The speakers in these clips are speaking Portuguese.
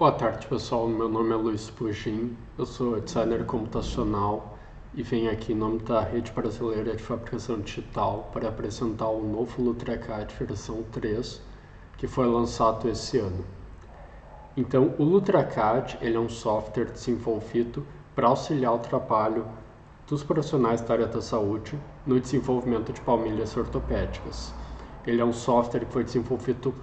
Boa tarde, pessoal. Meu nome é Luiz Pugin, eu sou designer computacional e venho aqui em nome da Rede Brasileira de Fabricação Digital para apresentar o novo LutraCAD versão 3, que foi lançado esse ano. Então, o LutraCAD ele é um software desenvolvido para auxiliar o trabalho dos profissionais da área da saúde no desenvolvimento de palmilhas ortopédicas. Ele é um software que foi desenvolvido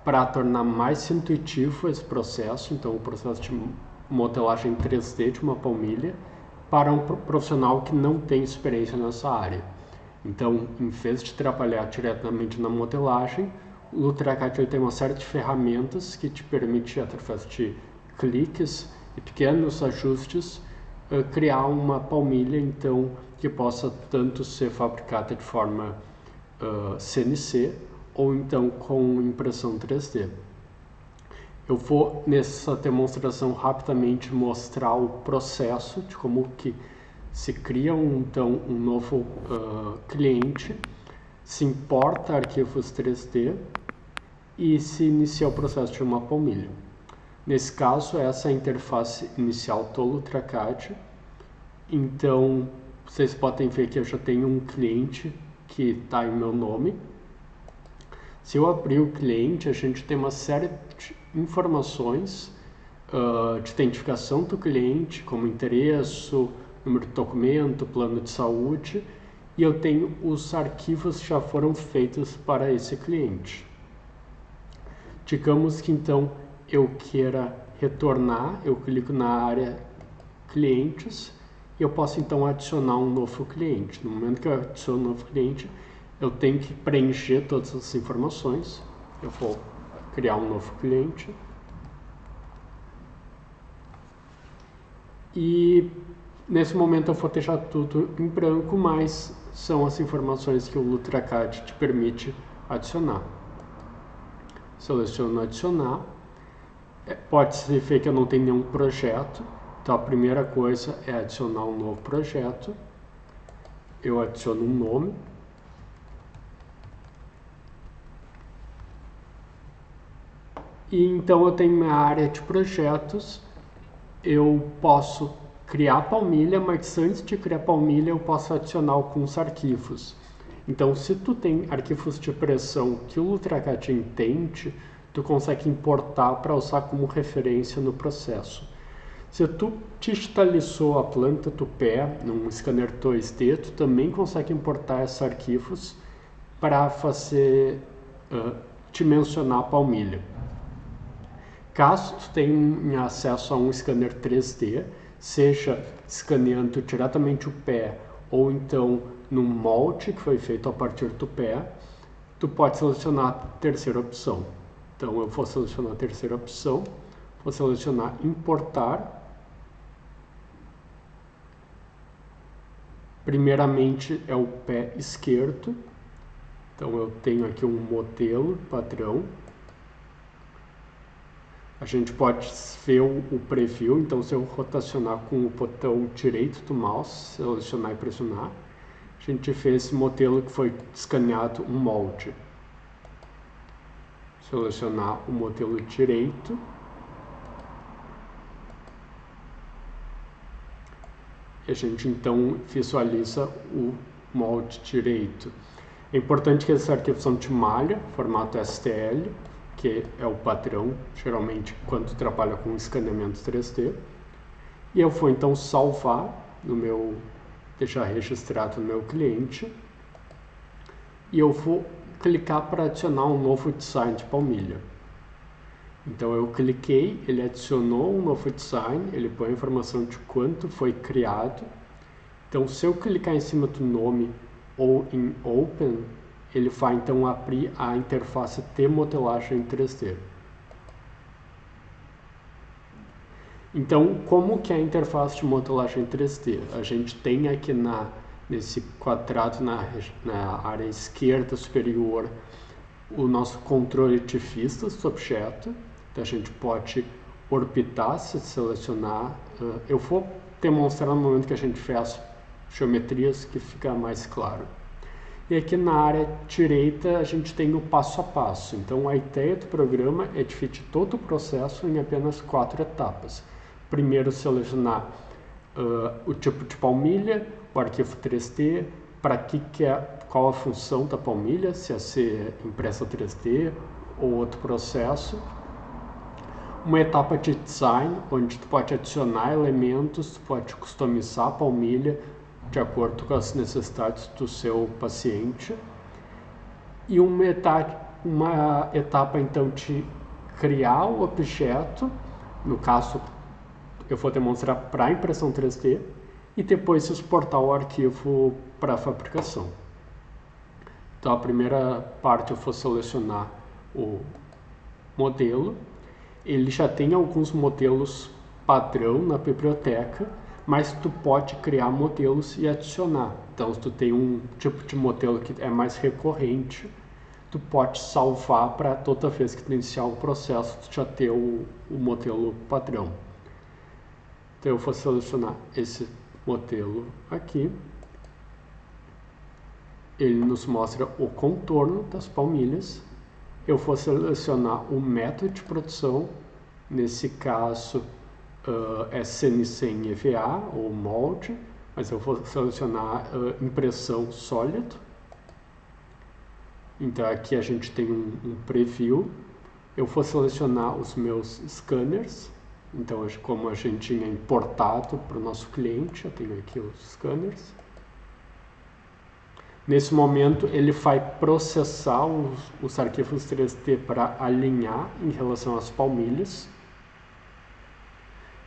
para tornar mais intuitivo esse processo, então o processo de modelagem 3D de uma palmilha, para um profissional que não tem experiência nessa área. Então, em vez de trabalhar diretamente na modelagem, o LutraCAD tem uma série de ferramentas que te permite, através de cliques e pequenos ajustes, criar uma palmilha então que possa tanto ser fabricada de forma CNC ou então com impressão 3D. Eu vou nessa demonstração rapidamente mostrar o processo de como que se cria um novo cliente, se importa arquivos 3D e se inicia o processo de uma palmilha. Nesse caso, essa é a interface inicial do LutraCAD. Então, vocês podem ver que eu já tenho um cliente que está em meu nome. Se eu abrir o cliente, a gente tem uma série de informações de identificação do cliente, como endereço, número de documento, plano de saúde, e eu tenho os arquivos que já foram feitos para esse cliente. Digamos que então eu queira retornar, eu clico na área clientes e eu posso então adicionar um novo cliente. No momento que eu adiciono um novo cliente, eu tenho que preencher todas as informações. Eu vou criar um novo cliente. E nesse momento eu vou deixar tudo em branco, mas são as informações que o LutraCAD te permite adicionar. Seleciono adicionar. Pode-se ver que eu não tenho nenhum projeto. Então a primeira coisa é adicionar um novo projeto. Eu adiciono um nome. E então eu tenho minha área de projetos, eu posso criar a palmilha, mas antes de criar a palmilha eu posso adicionar alguns arquivos. Então se tu tem arquivos de impressão que o LutraCAD entende, tu consegue importar para usar como referência no processo. Se tu digitalizou a planta do pé num scanner 2D, tu também consegue importar esses arquivos para fazer dimensionar a palmilha. Caso tu tenha acesso a um scanner 3D, seja escaneando diretamente o pé ou então num molde que foi feito a partir do pé, tu pode selecionar a terceira opção. Então eu vou selecionar a terceira opção, vou selecionar importar. Primeiramente é o pé esquerdo, então eu tenho aqui um modelo padrão. A gente pode ver o preview, então se eu rotacionar com o botão direito do mouse, selecionar e pressionar, a gente vê esse modelo que foi escaneado um molde. Selecionar o modelo direito. E a gente então visualiza o molde direito. É importante que esses arquivos são de malha, formato STL, que é o padrão, geralmente, quando trabalha com escaneamento 3D. E eu vou, então, salvar, deixar registrado no meu cliente. E eu vou clicar para adicionar um novo design de palmilha. Então, eu cliquei, ele adicionou um novo design, ele põe a informação de quanto foi criado. Então, se eu clicar em cima do nome ou em Open, ele vai então abrir a interface de modelagem 3D. Então, como que é a interface de modelagem 3D? A gente tem aqui nesse quadrado na área esquerda superior o nosso controle de vistas do objeto. Então, a gente pode orbitar, se selecionar. Eu vou demonstrar no momento que a gente faz geometrias que fica mais claro. E aqui na área direita a gente tem o passo a passo. Então a ideia do programa é dividir todo o processo em apenas 4 etapas. Primeiro selecionar o tipo de palmilha, o arquivo 3D, para qual a função da palmilha, se é ser impressa 3D ou outro processo. Uma etapa de design, onde tu pode adicionar elementos, tu pode customizar a palmilha de acordo com as necessidades do seu paciente. E uma etapa então de criar o objeto, no caso eu vou demonstrar para impressão 3D, e depois exportar o arquivo para fabricação. Então a primeira parte eu vou selecionar o modelo. Ele já tem alguns modelos padrão na biblioteca, mas tu pode criar modelos e adicionar. Então, se tu tem um tipo de modelo que é mais recorrente, tu pode salvar para toda vez que tu iniciar o processo, tu já ter o modelo padrão. Então, eu vou selecionar esse modelo aqui. Ele nos mostra o contorno das palmilhas. Eu vou selecionar o método de produção, nesse caso é CNC em EVA ou molde, mas eu vou selecionar impressão sólido. Então aqui a gente tem um preview. Eu vou selecionar os meus scanners. Então como a gente tinha importado para o nosso cliente, eu tenho aqui os scanners. Nesse momento ele vai processar os arquivos 3D para alinhar em relação às palmilhas.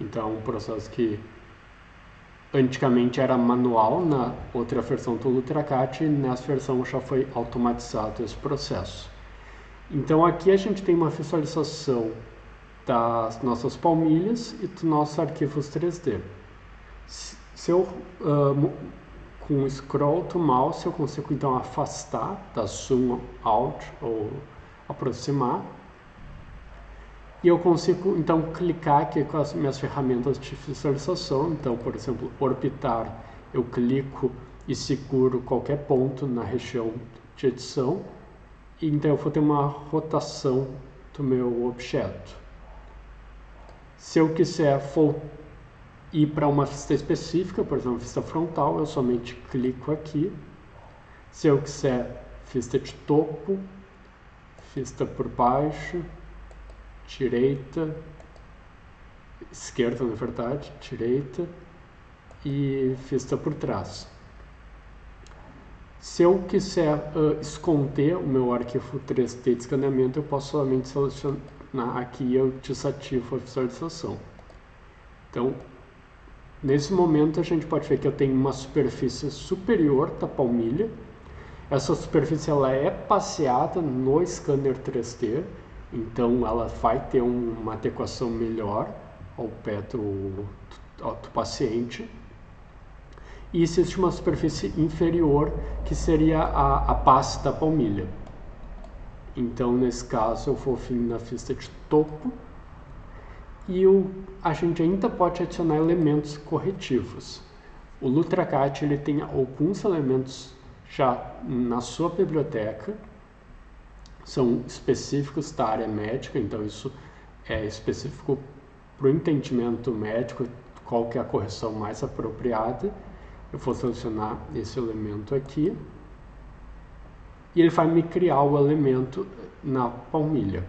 Então, um processo que antigamente era manual na outra versão do UltraCAD, e nessa versão já foi automatizado esse processo. Então aqui a gente tem uma visualização das nossas palmilhas e dos nossos arquivos 3D. Se eu com o scroll do mouse eu consigo então afastar, dar zoom out ou aproximar. E eu consigo então clicar aqui com as minhas ferramentas de visualização. Então, por exemplo, orbitar, eu clico e seguro qualquer ponto na região de edição. E então eu vou ter uma rotação do meu objeto. Se eu quiser ir para uma vista específica, por exemplo, vista frontal, eu somente clico aqui. Se eu quiser vista de topo, vista por baixo, direita, esquerda na verdade, direita e vista por trás. Se eu quiser esconder o meu arquivo 3D de escaneamento, eu posso somente selecionar aqui e eu desativo a visualização. Então, nesse momento a gente pode ver que eu tenho uma superfície superior da palmilha. Essa superfície ela é passeada no scanner 3D, então ela vai ter uma adequação melhor ao pé do paciente. E existe uma superfície inferior que seria a base da palmilha. Então nesse caso eu vou vir na vista de topo e a gente ainda pode adicionar elementos corretivos. O UltraCAD ele tem alguns elementos já na sua biblioteca, são específicos da área médica, então isso é específico para o entendimento médico, qual que é a correção mais apropriada. Eu vou selecionar esse elemento aqui e ele vai me criar o elemento na palmilha.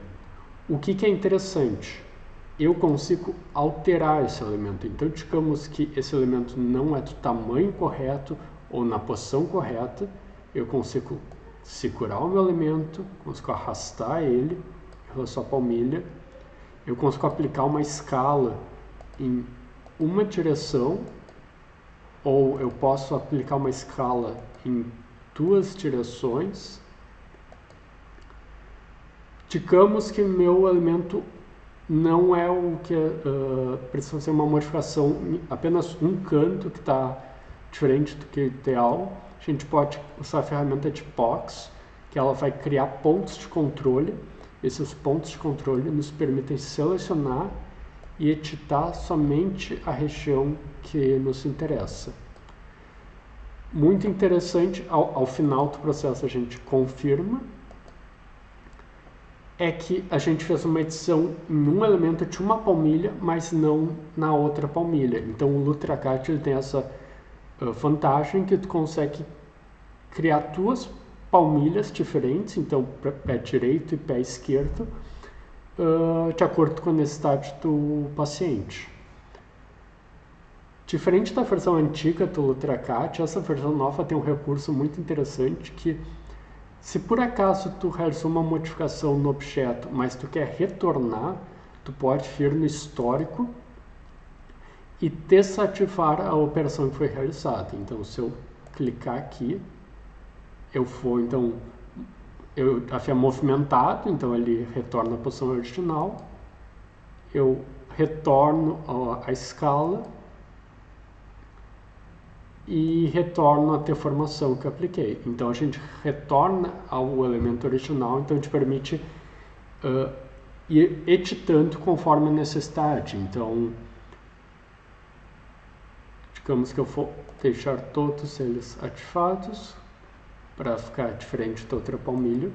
O que é interessante? Eu consigo alterar esse elemento. Então, digamos que esse elemento não é do tamanho correto ou na posição correta, eu consigo segurar o meu elemento, consigo arrastar ele em relação à palmilha, eu consigo aplicar uma escala em uma direção, ou eu posso aplicar uma escala em 2 direções. Digamos que meu elemento não é o que precisa ser uma modificação, apenas um canto que está diferente do que o ideal. A gente pode usar a ferramenta de Box, que ela vai criar pontos de controle. Esses pontos de controle nos permitem selecionar e editar somente a região que nos interessa. Muito interessante, ao final do processo a gente confirma, é que a gente fez uma edição em um elemento de uma palmilha, mas não na outra palmilha. Então o LutraCAD ele tem essa vantagem que tu consegue criar duas palmilhas diferentes, então pé direito e pé esquerdo, de acordo com a necessidade do paciente. Diferente da versão antiga do LutraCAD, essa versão nova tem um recurso muito interessante que, se por acaso tu realizou uma modificação no objeto, mas tu quer retornar, tu pode vir no histórico e desativar a operação que foi realizada. Então, se eu clicar aqui, eu vou, então, é movimentado, então ele retorna à posição original, eu retorno a escala e retorno a deformação que eu apliquei. Então a gente retorna ao elemento original, então te permite ir editando conforme a necessidade. Então, digamos que eu vou deixar todos eles ativados para ficar diferente da outra palmilha.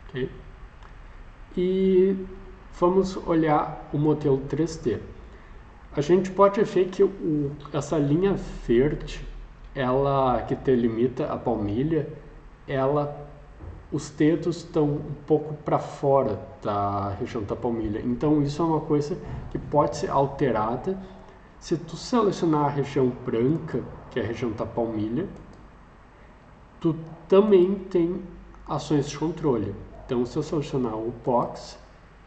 Okay. E vamos olhar o modelo 3D. A gente pode ver que essa linha verde, ela que delimita a palmilha, os dedos estão um pouco para fora da região da palmilha. Então isso é uma coisa que pode ser alterada. Se tu selecionar a região branca, que é a região da palmilha, tu também tem ações de controle. Então se eu selecionar o box,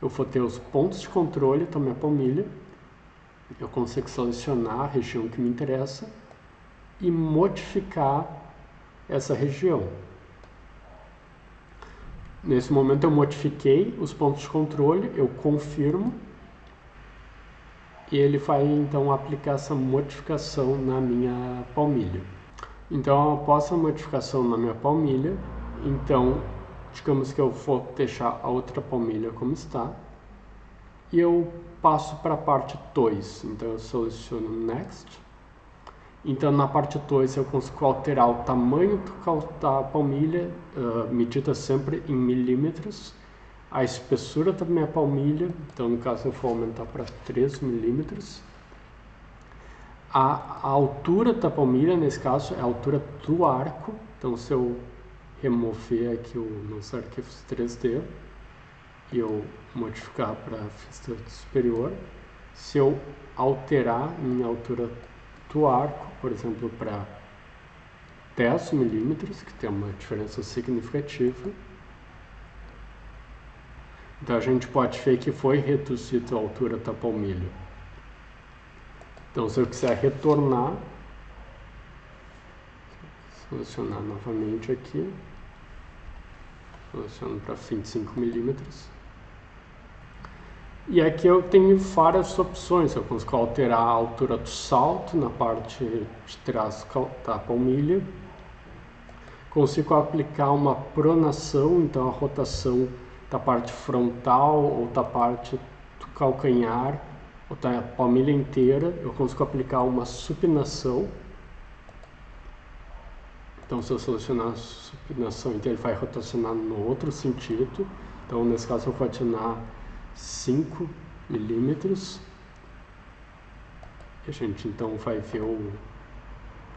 eu vou ter os pontos de controle da minha palmilha. Eu consigo selecionar a região que me interessa e modificar essa região. Nesse momento eu modifiquei os pontos de controle, eu confirmo e ele vai então aplicar essa modificação na minha palmilha. Então, após a modificação na minha palmilha, então digamos que eu vou deixar a outra palmilha como está e eu passo para a parte 2, então eu seleciono Next. Então na parte 2 eu consigo alterar o tamanho da palmilha, medida sempre em milímetros, a espessura da minha palmilha, então no caso eu vou aumentar para 3 milímetros, a altura da palmilha, nesse caso é a altura do arco, então se eu remover aqui nos arquivos 3D, e eu modificar para a vista superior, se eu alterar minha altura do arco, por exemplo, para 10 milímetros, que tem uma diferença significativa, então a gente pode ver que foi reduzido a altura da palmilha. Então se eu quiser retornar, selecionar novamente aqui, seleciono para 25 milímetros. E aqui eu tenho várias opções, eu consigo alterar a altura do salto na parte de trás da palmilha, consigo aplicar uma pronação, então a rotação da parte frontal ou da parte do calcanhar, ou da palmilha inteira, eu consigo aplicar uma supinação. Então se eu selecionar a supinação, então ele vai rotacionar no outro sentido, então nesse caso eu vou adicionar 5 milímetros. A gente então vai ver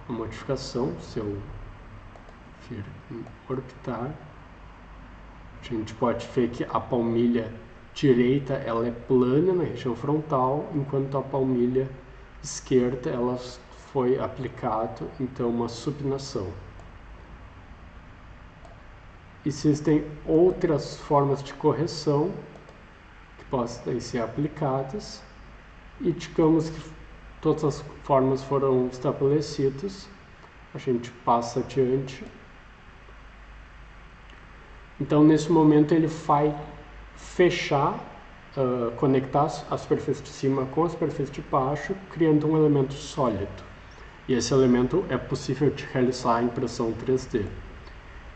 a modificação. Se eu vir em orbitar, a gente pode ver que a palmilha direita ela é plana na região frontal, enquanto a palmilha esquerda ela foi aplicado então uma supinação. Existem outras formas de correção podem ser aplicadas e digamos que todas as formas foram estabelecidas, a gente passa adiante. Então nesse momento ele vai fechar, conectar a superfície de cima com a superfície de baixo, criando um elemento sólido. E esse elemento é possível de realizar a impressão 3D.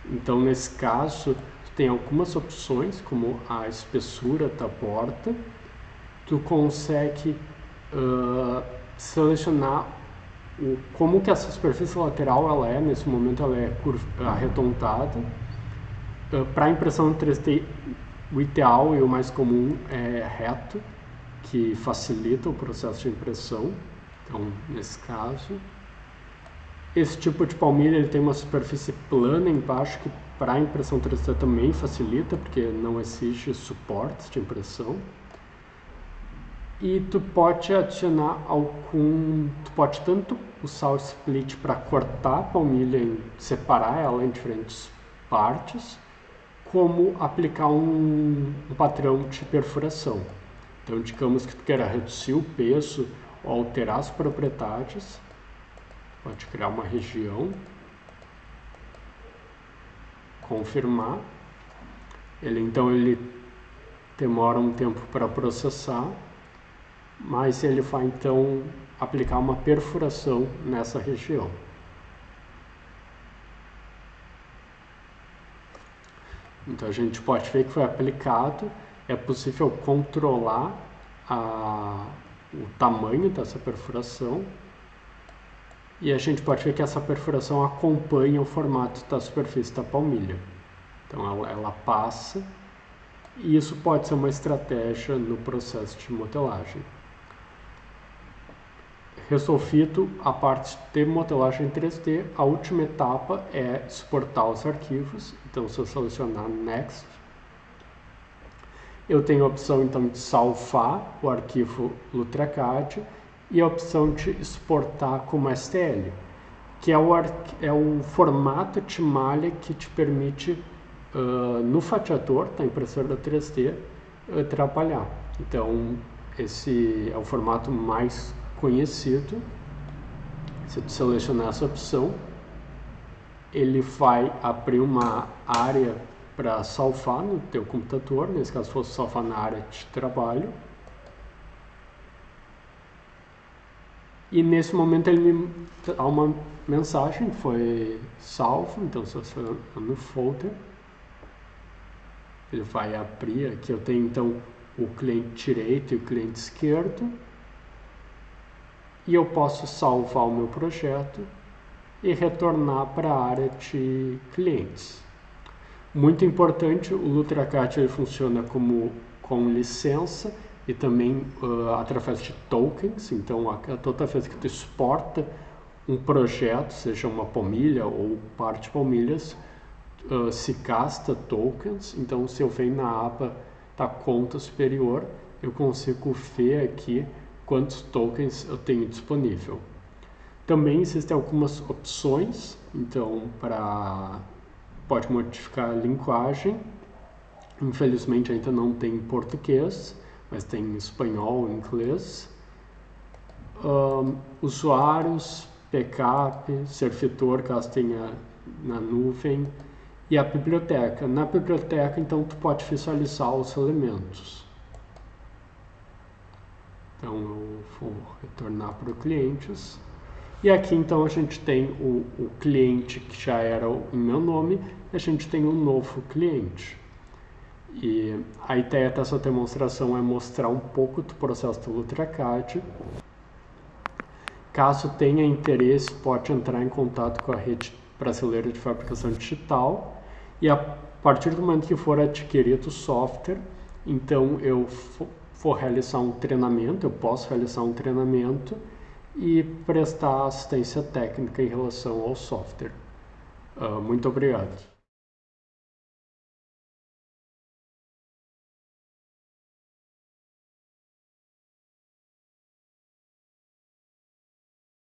Então nesse caso tem algumas opções, como a espessura da borda, tu consegue selecionar como que essa superfície lateral ela é, nesse momento ela é arredondada. Para impressão 3D, o ideal e o mais comum é reto, que facilita o processo de impressão. Então, nesse caso, esse tipo de palmilha ele tem uma superfície plana embaixo, que para a impressão 3D também facilita, porque não exige suportes de impressão. E tu pode adicionar tu pode tanto usar o split para cortar a palmilha, separar ela em diferentes partes, como aplicar um padrão de perfuração. Então, digamos que tu queira reduzir o peso ou alterar as propriedades, pode criar uma região, confirmar. Então ele demora um tempo para processar, mas ele vai então aplicar uma perfuração nessa região. Então a gente pode ver que foi aplicado, é possível controlar o tamanho dessa perfuração, e a gente pode ver que essa perfuração acompanha o formato da superfície da palmilha. Então ela passa, e isso pode ser uma estratégia no processo de modelagem. Resolvido a parte de modelagem 3D, a última etapa é exportar os arquivos. Então, se eu selecionar Next, eu tenho a opção então de salvar o arquivo LutraCAD e a opção de exportar como STL, que é o formato de malha que te permite, no fatiador da impressora 3D, trabalhar. Então, esse é o formato mais conhecido. Se tu selecionar essa opção, ele vai abrir uma área para salvar no teu computador, nesse caso fosse salvar na área de trabalho. E nesse momento ele me dá uma mensagem, foi salvo, então se eu selecionar no folder, ele vai abrir, aqui eu tenho então o cliente direito e o cliente esquerdo, e eu posso salvar o meu projeto e retornar para a área de clientes. Muito importante, o LutraCAD ele funciona com licença e também através de tokens. Então, toda vez que tu exporta um projeto, seja uma palmilha ou parte de palmilhas, se gasta tokens. Então, se eu venho na aba da conta superior, eu consigo ver aqui quantos tokens eu tenho disponível. Também existem algumas opções, então pode modificar a linguagem. Infelizmente ainda não tem em português, mas tem em espanhol, inglês. Usuários, backup, servidor caso tenha na nuvem, e a biblioteca. Na biblioteca, então, tu pode visualizar os elementos. Então, eu vou retornar para o clientes. E aqui, então, a gente tem o cliente que já era em meu nome, e a gente tem um novo cliente. E a ideia dessa demonstração é mostrar um pouco do processo do LutraCAD. Caso tenha interesse, pode entrar em contato com a Rede Brasileira de Fabricação Digital. E a partir do momento que for adquirido o software, então eu vou realizar um treinamento, eu posso realizar um treinamento e prestar assistência técnica em relação ao software. Muito obrigado.